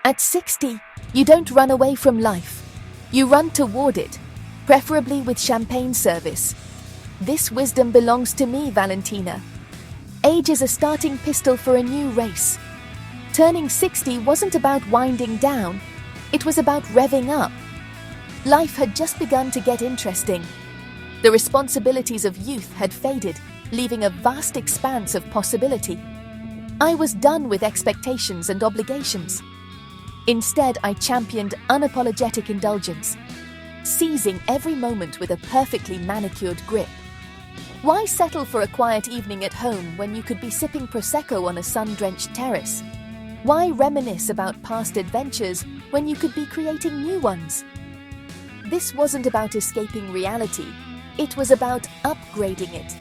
At 60, you don't run away from life. You run toward it, preferably with champagne service. This wisdom belongs to me, Valentina. Age is a starting pistol for a new race. Turning 60 wasn't about winding down, it was about revving up. Life had just begun to get interesting. The responsibilities of youth had faded, leaving a vast expanse of possibility. I was done with expectations and obligations. Instead, I championed unapologetic indulgence, seizing every moment with a perfectly manicured grip. Why settle for a quiet evening at home when you could be sipping Prosecco on a sun-drenched terrace? Why reminisce about past adventures when you could be creating new ones? This wasn't about escaping reality, it was about upgrading it.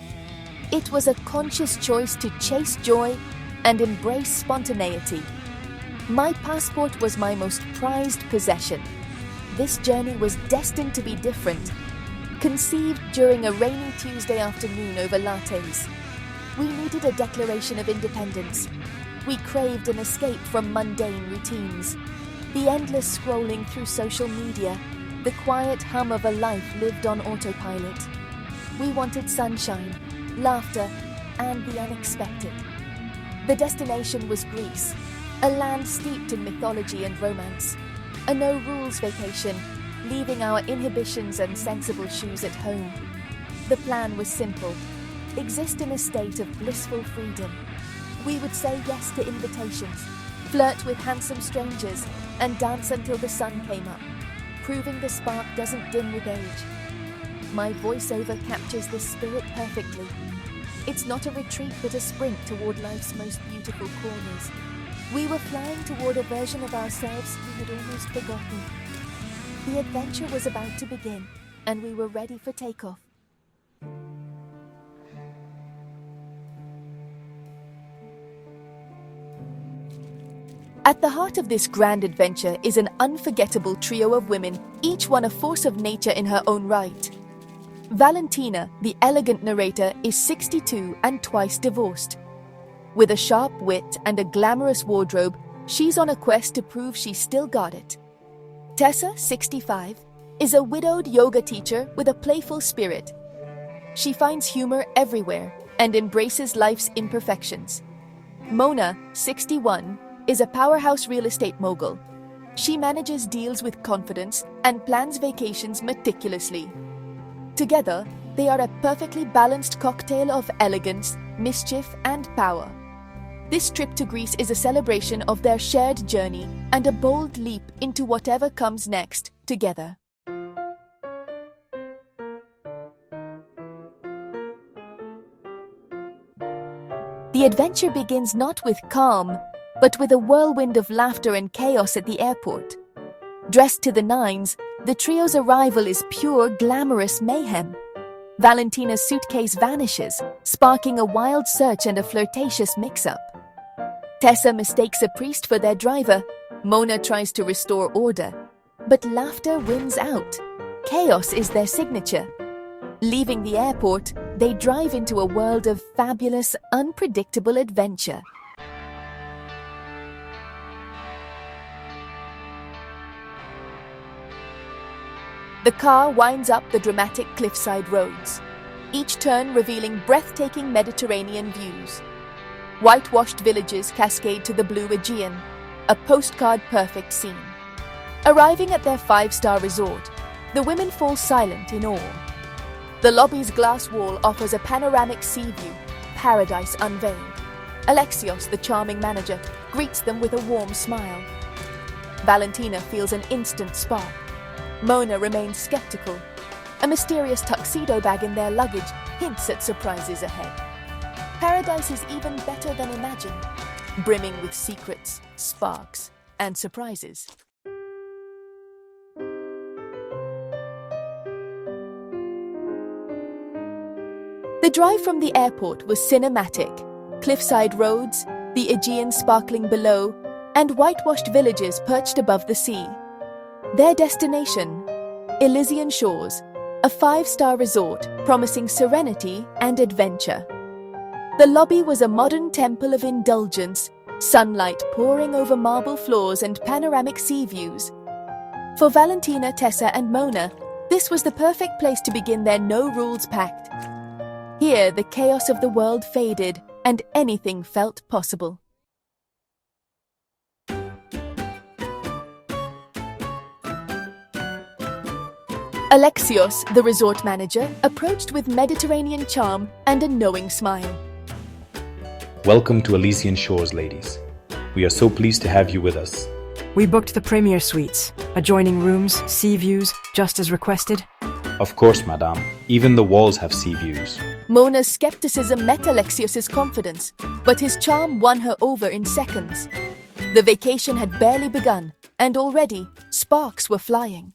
It was a conscious choice to chase joy and embrace spontaneity. My passport was my most prized possession. This journey was destined to be different. Conceived during a rainy Tuesday afternoon over lattes. We needed a declaration of independence. We craved an escape from mundane routines. The endless scrolling through social media, the quiet hum of a life lived on autopilot. We wanted sunshine, laughter, and the unexpected. The destination was Greece, a land steeped in mythology and romance. A no-rules vacation, leaving our inhibitions and sensible shoes at home. The plan was simple: exist in a state of blissful freedom. We would say yes to invitations, flirt with handsome strangers, and dance until the sun came up, proving the spark doesn't dim with age. My voiceover captures this spirit perfectly. It's not a retreat but a sprint toward life's most beautiful corners. We were flying toward a version of ourselves we had almost forgotten. The adventure was about to begin, and we were ready for takeoff. At the heart of this grand adventure is an unforgettable trio of women, each one a force of nature in her own right. Valentina, the elegant narrator, is 62 and twice divorced. With a sharp wit and a glamorous wardrobe, she's on a quest to prove she's still got it. Tessa, 65, is a widowed yoga teacher with a playful spirit. She finds humor everywhere and embraces life's imperfections. Mona, 61, is a powerhouse real estate mogul. She manages deals with confidence and plans vacations meticulously. Together, they are a perfectly balanced cocktail of elegance, mischief, and power. This trip to Greece is a celebration of their shared journey and a bold leap into whatever comes next together. The adventure begins not with calm, but with a whirlwind of laughter and chaos at the airport. Dressed to the nines, the trio's arrival is pure, glamorous mayhem. Valentina's suitcase vanishes, sparking a wild search and a flirtatious mix-up. Tessa mistakes a priest for their driver. Mona tries to restore order. But laughter wins out. Chaos is their signature. Leaving the airport, they drive into a world of fabulous, unpredictable adventure. The car winds up the dramatic cliffside roads, each turn revealing breathtaking Mediterranean views. Whitewashed villages cascade to the blue Aegean, a postcard-perfect scene. Arriving at their five-star resort, the women fall silent in awe. The lobby's glass wall offers a panoramic sea view, paradise unveiled. Alexios, the charming manager, greets them with a warm smile. Valentina feels an instant spark. Mona remains skeptical. A mysterious tuxedo bag in their luggage hints at surprises ahead. Paradise is even better than imagined, brimming with secrets, sparks, and surprises. The drive from the airport was cinematic. Cliffside roads, the Aegean sparkling below, and whitewashed villages perched above the sea. Their destination, Elysian Shores, a five-star resort promising serenity and adventure. The lobby was a modern temple of indulgence, sunlight pouring over marble floors and panoramic sea views. For Valentina, Tessa, and Mona, this was the perfect place to begin their no-rules pact. Here, the chaos of the world faded, and anything felt possible. Alexios, the resort manager, approached with Mediterranean charm and a knowing smile. Welcome to Elysian Shores, ladies. We are so pleased to have you with us. We booked the premier suites, adjoining rooms, sea views, just as requested. Of course, madame. Even the walls have sea views. Mona's skepticism met Alexios' confidence, but his charm won her over in seconds. The vacation had barely begun, and already sparks were flying.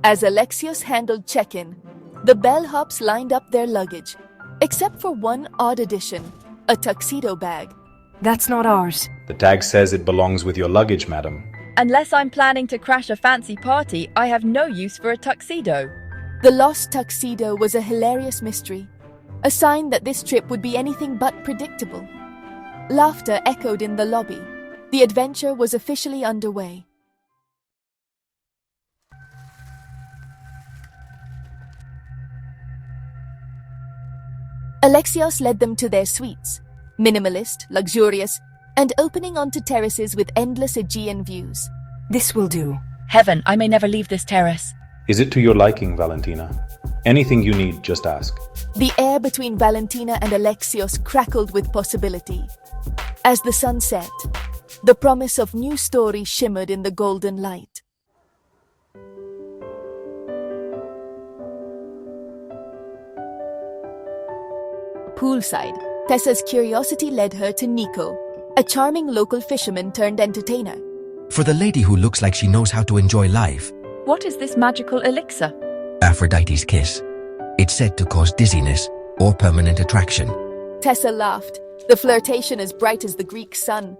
As Alexios handled check-in, the bellhops lined up their luggage, except for one odd addition, a tuxedo bag. That's not ours. The tag says it belongs with your luggage, madam. Unless I'm planning to crash a fancy party, I have no use for a tuxedo. The lost tuxedo was a hilarious mystery, a sign that this trip would be anything but predictable. Laughter echoed in the lobby. The adventure was officially underway. Alexios led them to their suites, minimalist, luxurious, and opening onto terraces with endless Aegean views. This will do. Heaven, I may never leave this terrace. Is it to your liking, Valentina? Anything you need, just ask. The air between Valentina and Alexios crackled with possibility. As the sun set, the promise of new stories shimmered in the golden light. Poolside, Tessa's curiosity led her to Nico, a charming local fisherman turned entertainer. For the lady who looks like she knows how to enjoy life. What is this magical elixir? Aphrodite's kiss. It's said to cause dizziness or permanent attraction. Tessa laughed, the flirtation as bright as the Greek sun.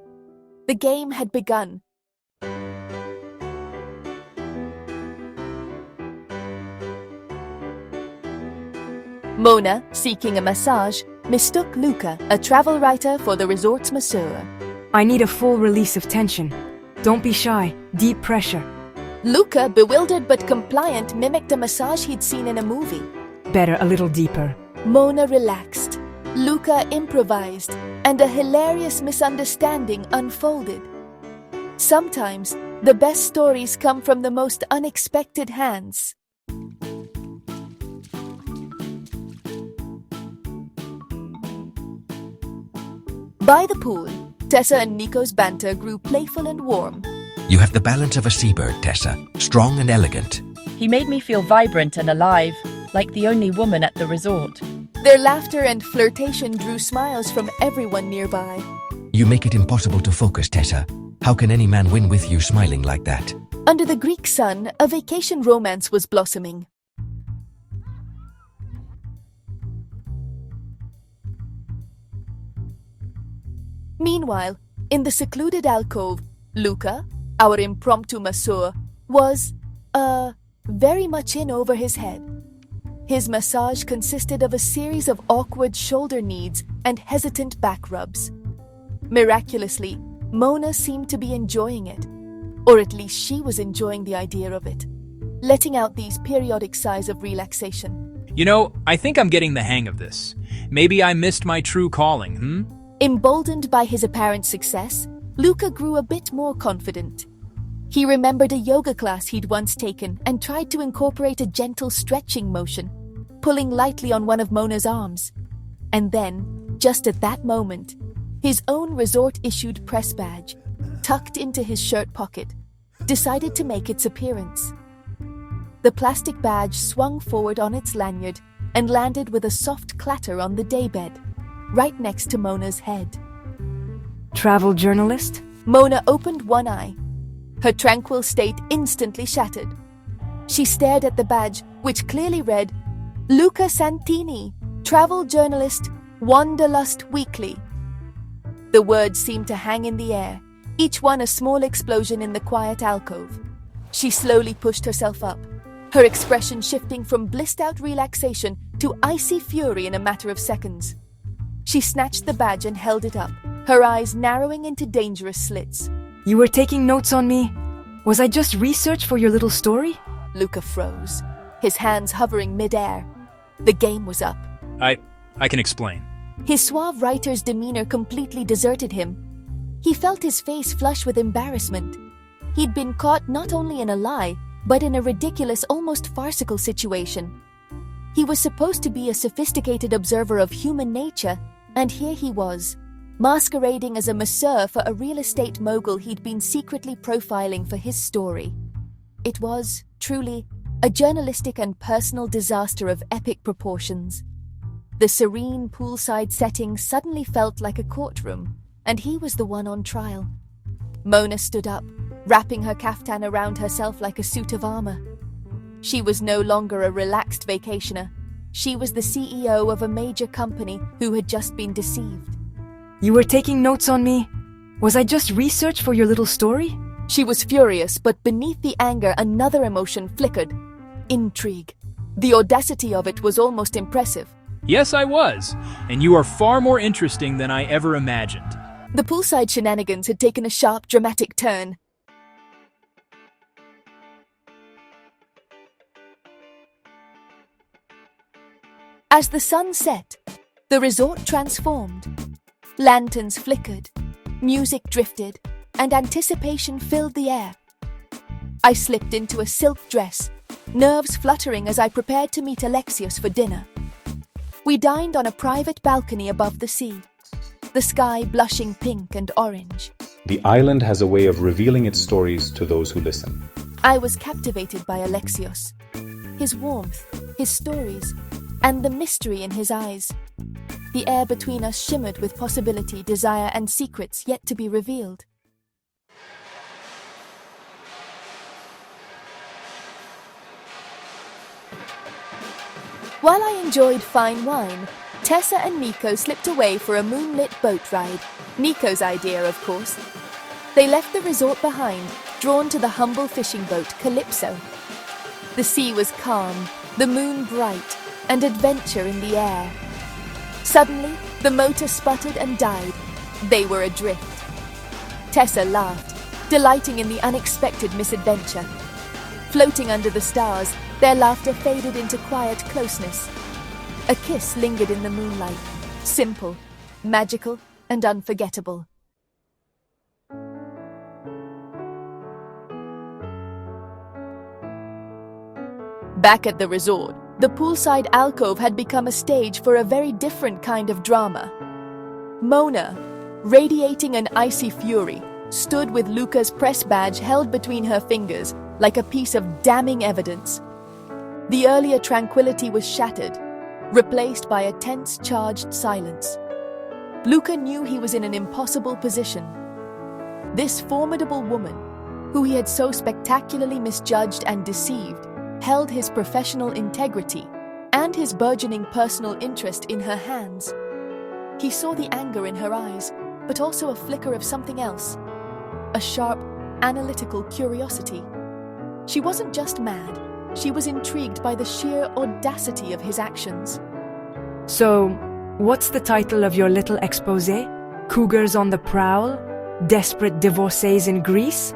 The game had begun. Mona, seeking a massage, mistook Luca, a travel writer, for the resort's masseur. I need a full release of tension. Don't be shy. Deep pressure. Luca, bewildered but compliant, mimicked a massage he'd seen in a movie. Better a little deeper. Mona relaxed. Luca improvised, and a hilarious misunderstanding unfolded. Sometimes, the best stories come from the most unexpected hands. By the pool, Tessa and Nico's banter grew playful and warm. You have the balance of a seabird, Tessa. Strong and elegant. He made me feel vibrant and alive, like the only woman at the resort. Their laughter and flirtation drew smiles from everyone nearby. You make it impossible to focus, Tessa. How can any man win with you smiling like that? Under the Greek sun, a vacation romance was blossoming. Meanwhile, in the secluded alcove, Luca, our impromptu masseur, was, very much in over his head. His massage consisted of a series of awkward shoulder kneads and hesitant back rubs. Miraculously, Mona seemed to be enjoying it, or at least she was enjoying the idea of it, letting out these periodic sighs of relaxation. You know, I think I'm getting the hang of this. Maybe I missed my true calling, Emboldened by his apparent success, Luca grew a bit more confident. He remembered a yoga class he'd once taken and tried to incorporate a gentle stretching motion, pulling lightly on one of Mona's arms. And then, just at that moment, his own resort-issued press badge, tucked into his shirt pocket, decided to make its appearance. The plastic badge swung forward on its lanyard and landed with a soft clatter on the daybed, right next to Mona's head. Travel journalist? Mona opened one eye. Her tranquil state instantly shattered. She stared at the badge, which clearly read, Luca Santini, travel journalist, Wanderlust Weekly. The words seemed to hang in the air, each one a small explosion in the quiet alcove. She slowly pushed herself up, her expression shifting from blissed-out relaxation to icy fury in a matter of seconds. She snatched the badge and held it up, her eyes narrowing into dangerous slits. You were taking notes on me? Was I just research for your little story? Luca froze, his hands hovering mid-air. The game was up. I can explain. His suave writer's demeanor completely deserted him. He felt his face flush with embarrassment. He'd been caught not only in a lie, but in a ridiculous, almost farcical situation. He was supposed to be a sophisticated observer of human nature, and here he was, masquerading as a masseur for a real estate mogul he'd been secretly profiling for his story. It was, truly, a journalistic and personal disaster of epic proportions. The serene poolside setting suddenly felt like a courtroom, and he was the one on trial. Mona stood up, wrapping her kaftan around herself like a suit of armor. She was no longer a relaxed vacationer. She was the CEO of a major company who had just been deceived. You were taking notes on me? Was I just research for your little story? She was furious, but beneath the anger another emotion flickered. Intrigue. The audacity of it was almost impressive. Yes, I was, and you are far more interesting than I ever imagined. The poolside shenanigans had taken a sharp, dramatic turn. As the sun set, the resort transformed. Lanterns flickered, music drifted, and anticipation filled the air. I slipped into a silk dress, nerves fluttering as I prepared to meet Alexios for dinner. We dined on a private balcony above the sea, the sky blushing pink and orange. The island has a way of revealing its stories to those who listen. I was captivated by Alexios, his warmth, his stories, and the mystery in his eyes. The air between us shimmered with possibility, desire, and secrets yet to be revealed. While I enjoyed fine wine, Tessa and Nico slipped away for a moonlit boat ride. Nico's idea, of course. They left the resort behind, drawn to the humble fishing boat Calypso. The sea was calm, the moon bright, and adventure in the air. Suddenly, the motor sputtered and died. They were adrift. Tessa laughed, delighting in the unexpected misadventure. Floating under the stars, their laughter faded into quiet closeness. A kiss lingered in the moonlight, simple, magical, and unforgettable. Back at the resort, the poolside alcove had become a stage for a very different kind of drama. Mona, radiating an icy fury, stood with Luca's press badge held between her fingers like a piece of damning evidence. The earlier tranquility was shattered, replaced by a tense, charged silence. Luca knew he was in an impossible position. This formidable woman, who he had so spectacularly misjudged and deceived, held his professional integrity and his burgeoning personal interest in her hands. He saw the anger in her eyes, but also a flicker of something else, a sharp, analytical curiosity. She wasn't just mad, she was intrigued by the sheer audacity of his actions. So, what's the title of your little exposé? Cougars on the prowl? Desperate divorcees in Greece?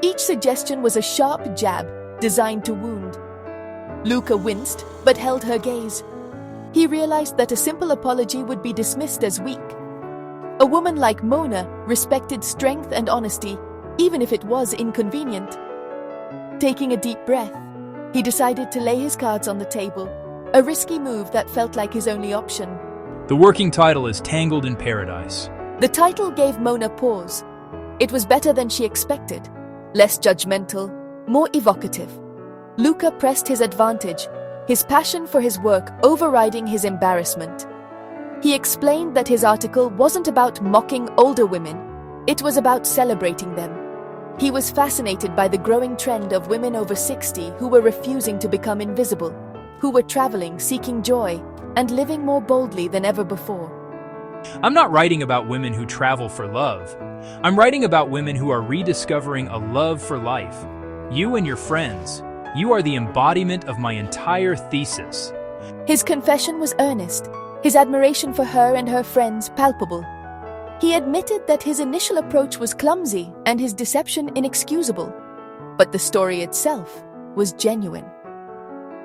Each suggestion was a sharp jab designed to wound. Luca winced, but held her gaze. He realized that a simple apology would be dismissed as weak. A woman like Mona respected strength and honesty, even if it was inconvenient. Taking a deep breath, he decided to lay his cards on the table, a risky move that felt like his only option. The working title is Tangled in Paradise. The title gave Mona pause. It was better than she expected, less judgmental, more evocative. Luca pressed his advantage, his passion for his work overriding his embarrassment. He explained that his article wasn't about mocking older women, it was about celebrating them. He was fascinated by the growing trend of women over 60 who were refusing to become invisible, who were traveling, seeking joy, and living more boldly than ever before. I'm not writing about women who travel for love. I'm writing about women who are rediscovering a love for life. You and your friends, You are the embodiment of my entire thesis. His confession was earnest, his admiration for her and her friends palpable. He admitted that his initial approach was clumsy and his deception inexcusable, but the story itself was genuine.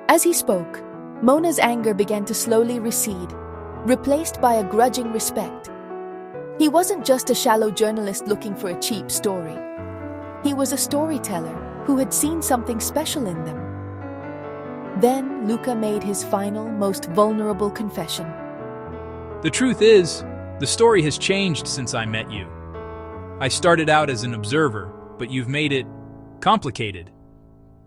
As he spoke, Mona's anger began to slowly recede, replaced by a grudging respect. He wasn't just a shallow journalist looking for a cheap story. He was a storyteller who had seen something special in them. Then Luca made his final, most vulnerable confession. The truth is, the story has changed since I met you. I started out as an observer, but you've made it complicated.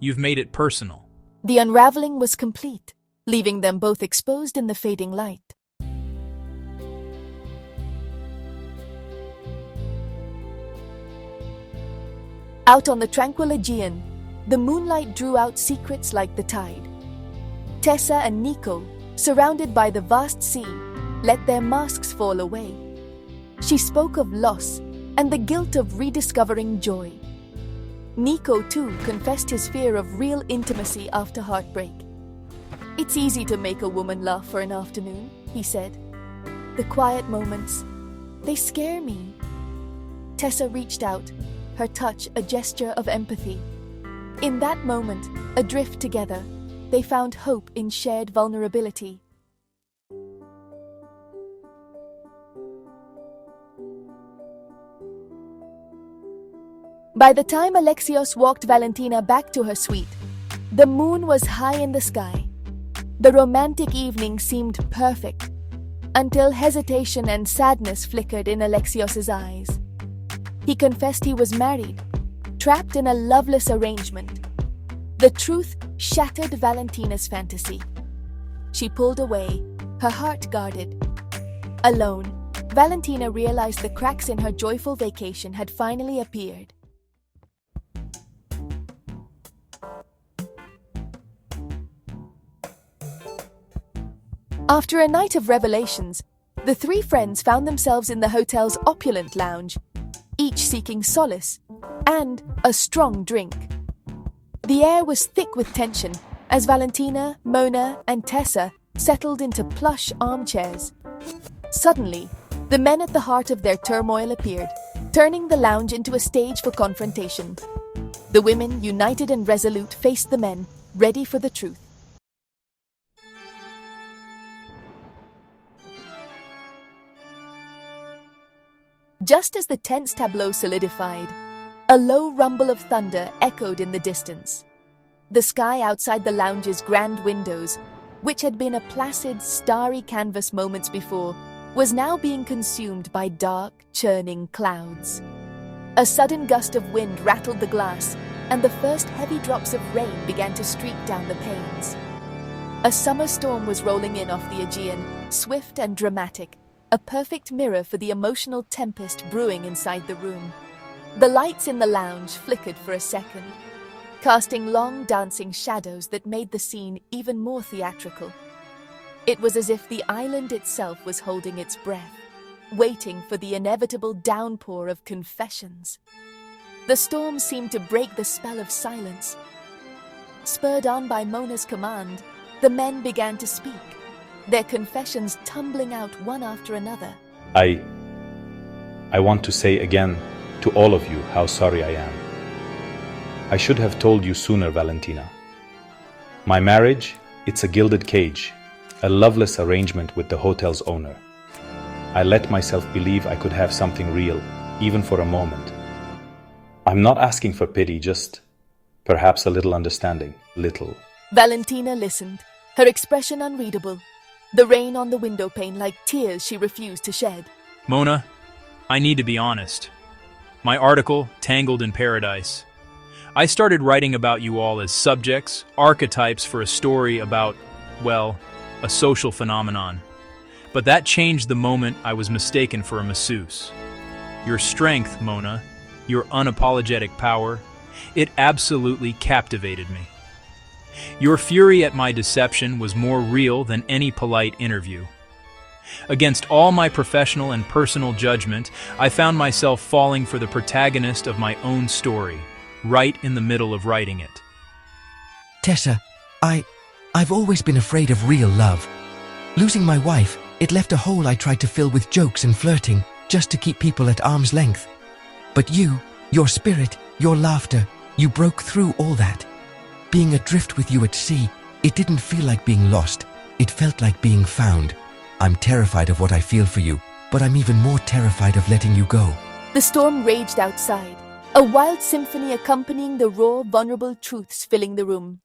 You've made it personal. The unraveling was complete, leaving them both exposed in the fading light. Out on the tranquil Aegean, the moonlight drew out secrets like the tide. Tessa and Nico, surrounded by the vast sea, let their masks fall away. She spoke of loss and the guilt of rediscovering joy. Nico, too, confessed his fear of real intimacy after heartbreak. "It's easy to make a woman laugh for an afternoon," he said. "The quiet moments, they scare me." Tessa reached out, her touch a gesture of empathy. In that moment, adrift together, they found hope in shared vulnerability. By the time Alexios walked Valentina back to her suite, the moon was high in the sky. The romantic evening seemed perfect, until hesitation and sadness flickered in Alexios's eyes. He confessed he was married, trapped in a loveless arrangement. The truth shattered Valentina's fantasy. She pulled away, her heart guarded. Alone, Valentina realized the cracks in her joyful vacation had finally appeared. After a night of revelations, the three friends found themselves in the hotel's opulent lounge, each seeking solace and a strong drink. The air was thick with tension as Valentina, Mona, and Tessa settled into plush armchairs. Suddenly, the men at the heart of their turmoil appeared, turning the lounge into a stage for confrontation. The women, united and resolute, faced the men, ready for the truth. Just as the tense tableau solidified, a low rumble of thunder echoed in the distance. The sky outside the lounge's grand windows, which had been a placid, starry canvas moments before, was now being consumed by dark, churning clouds. A sudden gust of wind rattled the glass, and the first heavy drops of rain began to streak down the panes. A summer storm was rolling in off the Aegean, swift and dramatic, a perfect mirror for the emotional tempest brewing inside the room. The lights in the lounge flickered for a second, casting long dancing shadows that made the scene even more theatrical. It was as if the island itself was holding its breath, waiting for the inevitable downpour of confessions. The storm seemed to break the spell of silence. Spurred on by Mona's command, the men began to speak, their confessions tumbling out one after another. I want to say again to all of you how sorry I am. I should have told you sooner, Valentina. My marriage, it's a gilded cage, a loveless arrangement with the hotel's owner. I let myself believe I could have something real, even for a moment. I'm not asking for pity, just perhaps a little understanding. Little. Valentina listened, her expression unreadable, the rain on the window pane like tears she refused to shed. Mona, I need to be honest. My article, Tangled in Paradise. I started writing about you all as subjects, archetypes for a story about, well, a social phenomenon. But that changed the moment I was mistaken for a masseuse. Your strength, Mona, your unapologetic power, it absolutely captivated me. Your fury at my deception was more real than any polite interview. Against all my professional and personal judgment, I found myself falling for the protagonist of my own story, right in the middle of writing it. Tessa, I've always been afraid of real love. Losing my wife, it left a hole I tried to fill with jokes and flirting, just to keep people at arm's length. But you, your spirit, your laughter, you broke through all that. Being adrift with you at sea, it didn't feel like being lost. It felt like being found. I'm terrified of what I feel for you, but I'm even more terrified of letting you go. The storm raged outside, a wild symphony accompanying the raw, vulnerable truths filling the room.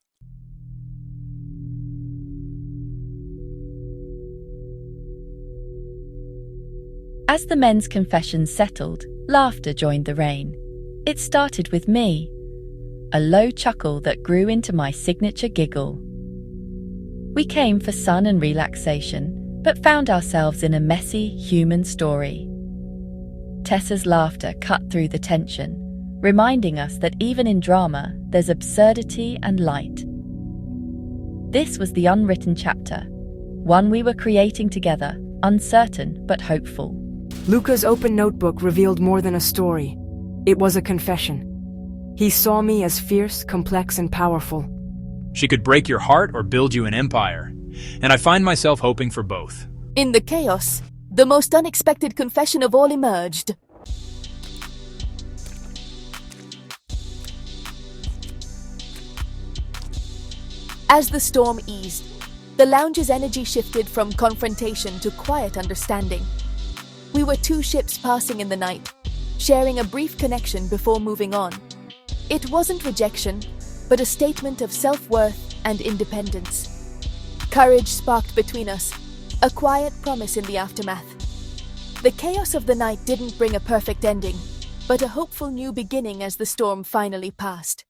As the men's confessions settled, laughter joined the rain. It started with me, a low chuckle that grew into my signature giggle. We came for sun and relaxation, but found ourselves in a messy, human story. Tessa's laughter cut through the tension, reminding us that even in drama, there's absurdity and light. This was the unwritten chapter, one we were creating together, uncertain but hopeful. Luca's open notebook revealed more than a story. It was a confession. He saw me as fierce, complex, and powerful. She could break your heart or build you an empire, and I find myself hoping for both. In the chaos, the most unexpected confession of all emerged. As the storm eased, the lounge's energy shifted from confrontation to quiet understanding. We were two ships passing in the night, sharing a brief connection before moving on. It wasn't rejection, but a statement of self-worth and independence. Courage sparked between us, a quiet promise in the aftermath. The chaos of the night didn't bring a perfect ending, but a hopeful new beginning as the storm finally passed.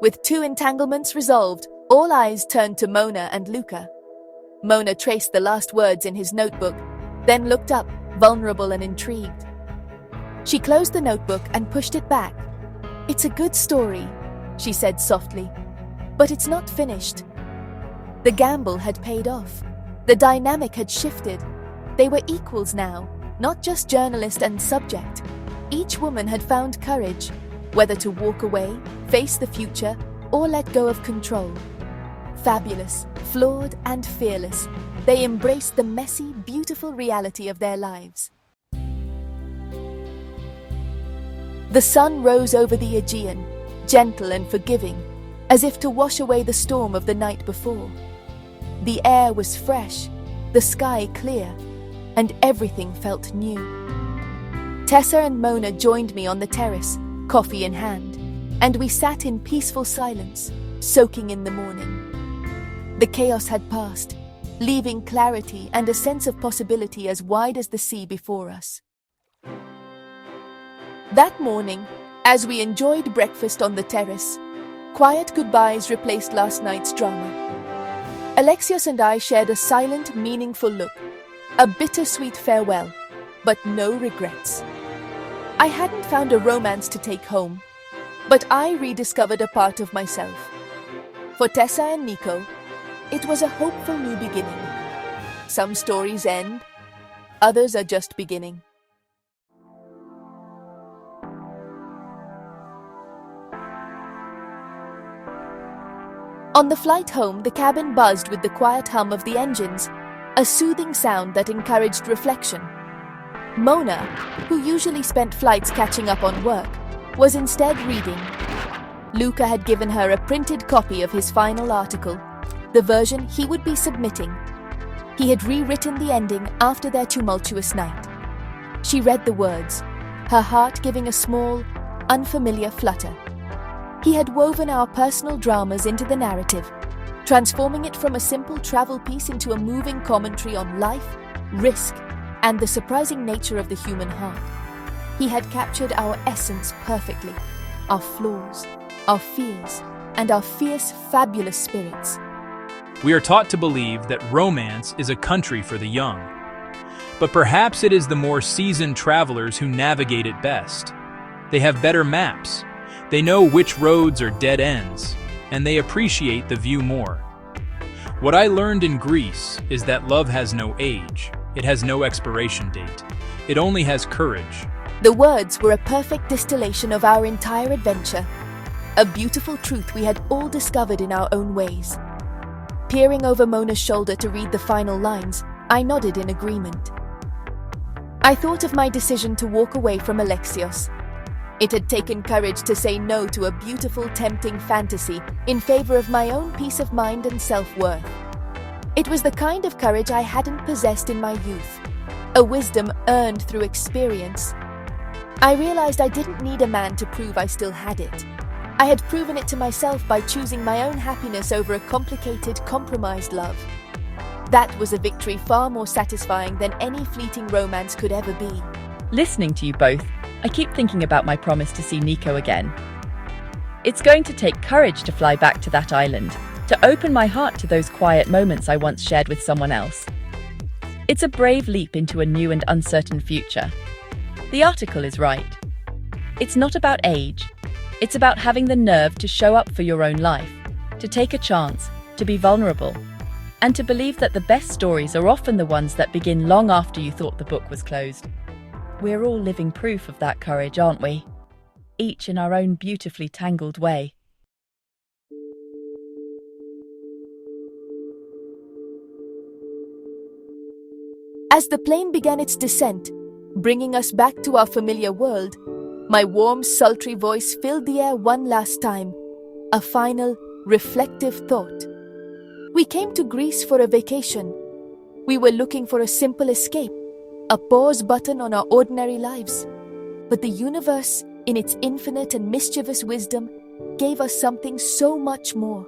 With two entanglements resolved, all eyes turned to Mona and Luca. Mona traced the last words in his notebook, then looked up, vulnerable and intrigued. She closed the notebook and pushed it back. "It's a good story," she said softly, "but it's not finished." The gamble had paid off. The dynamic had shifted. They were equals now, not just journalist and subject. Each woman had found courage, whether to walk away, face the future, or let go of control. Fabulous, flawed, and fearless, they embraced the messy, beautiful reality of their lives. The sun rose over the Aegean, gentle and forgiving, as if to wash away the storm of the night before. The air was fresh, the sky clear, and everything felt new. Tessa and Mona joined me on the terrace, coffee in hand, and we sat in peaceful silence, soaking in the morning. The chaos had passed, leaving clarity and a sense of possibility as wide as the sea before us. That morning, as we enjoyed breakfast on the terrace, quiet goodbyes replaced last night's drama. Alexios and I shared a silent, meaningful look, a bittersweet farewell, but no regrets. I hadn't found a romance to take home, but I rediscovered a part of myself. For Tessa and Nico, it was a hopeful new beginning. Some stories end, others are just beginning. On the flight home, the cabin buzzed with the quiet hum of the engines, a soothing sound that encouraged reflection. Mona, who usually spent flights catching up on work, was instead reading. Luca had given her a printed copy of his final article, the version he would be submitting. He had rewritten the ending after their tumultuous night. She read the words, her heart giving a small, unfamiliar flutter. He had woven our personal dramas into the narrative, transforming it from a simple travel piece into a moving commentary on life, risk, and the surprising nature of the human heart. He had captured our essence perfectly, our flaws, our fears, and our fierce, fabulous spirits. We are taught to believe that romance is a country for the young. But perhaps it is the more seasoned travelers who navigate it best. They have better maps. They know which roads are dead ends, and they appreciate the view more. What I learned in Greece is that love has no age. It has no expiration date. It only has courage. The words were a perfect distillation of our entire adventure, a beautiful truth we had all discovered in our own ways. Peering over Mona's shoulder to read the final lines, I nodded in agreement. I thought of my decision to walk away from Alexios. It had taken courage to say no to a beautiful, tempting fantasy in favor of my own peace of mind and self-worth. It was the kind of courage I hadn't possessed in my youth, a wisdom earned through experience. I realized I didn't need a man to prove I still had it. I had proven it to myself by choosing my own happiness over a complicated, compromised love. That was a victory far more satisfying than any fleeting romance could ever be. Listening to you both, I keep thinking about my promise to see Nico again. It's going to take courage to fly back to that island, to open my heart to those quiet moments I once shared with someone else. It's a brave leap into a new and uncertain future. The article is right. It's not about age. It's about having the nerve to show up for your own life, to take a chance, to be vulnerable, and to believe that the best stories are often the ones that begin long after you thought the book was closed. We're all living proof of that courage, aren't we? Each in our own beautifully tangled way. As the plane began its descent, bringing us back to our familiar world, my warm, sultry voice filled the air one last time, a final, reflective thought. We came to Greece for a vacation. We were looking for a simple escape, a pause button on our ordinary lives. But the universe, in its infinite and mischievous wisdom, gave us something so much more.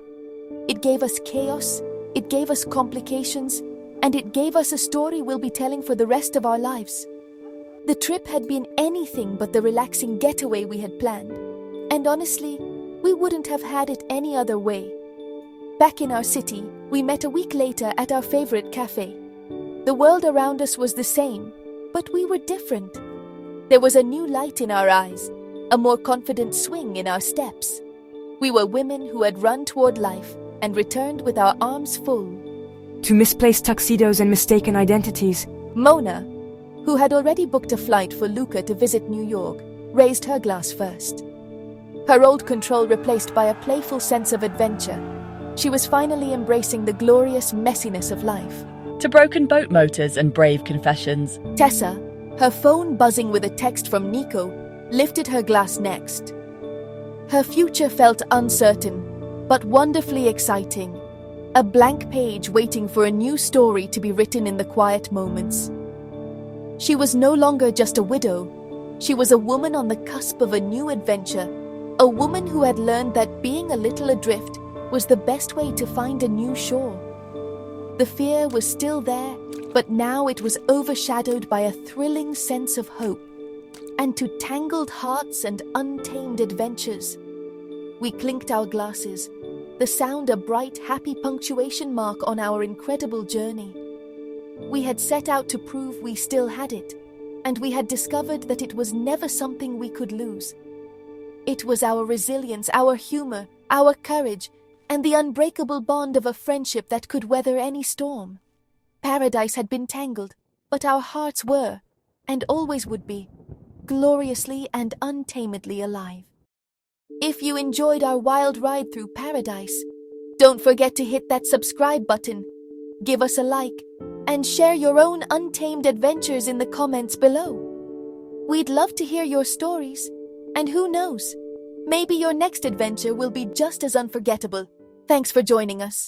It gave us chaos, it gave us complications, and it gave us a story we'll be telling for the rest of our lives. The trip had been anything but the relaxing getaway we had planned, and honestly, we wouldn't have had it any other way. Back in our city, we met a week later at our favorite cafe. The world around us was the same, but we were different. There was a new light in our eyes, a more confident swing in our steps. We were women who had run toward life and returned with our arms full. To misplaced tuxedos and mistaken identities. Mona, who had already booked a flight for Luca to visit New York, raised her glass first. Her old control replaced by a playful sense of adventure. She was finally embracing the glorious messiness of life. To broken boat motors and brave confessions. Tessa, her phone buzzing with a text from Nico, lifted her glass next. Her future felt uncertain, but wonderfully exciting. A blank page waiting for a new story to be written in the quiet moments. She was no longer just a widow. She was a woman on the cusp of a new adventure, a woman who had learned that being a little adrift was the best way to find a new shore. The fear was still there, but now it was overshadowed by a thrilling sense of hope. And to tangled hearts and untamed adventures. We clinked our glasses, the sound a bright, happy punctuation mark on our incredible journey. We had set out to prove we still had it, and we had discovered that it was never something we could lose. It was our resilience, our humor, our courage, and the unbreakable bond of a friendship that could weather any storm. Paradise had been tangled, but our hearts were, and always would be, gloriously and untamedly alive. If you enjoyed our wild ride through paradise, don't forget to hit that subscribe button, give us a like, and share your own untamed adventures in the comments below. We'd love to hear your stories, and who knows, maybe your next adventure will be just as unforgettable. Thanks for joining us.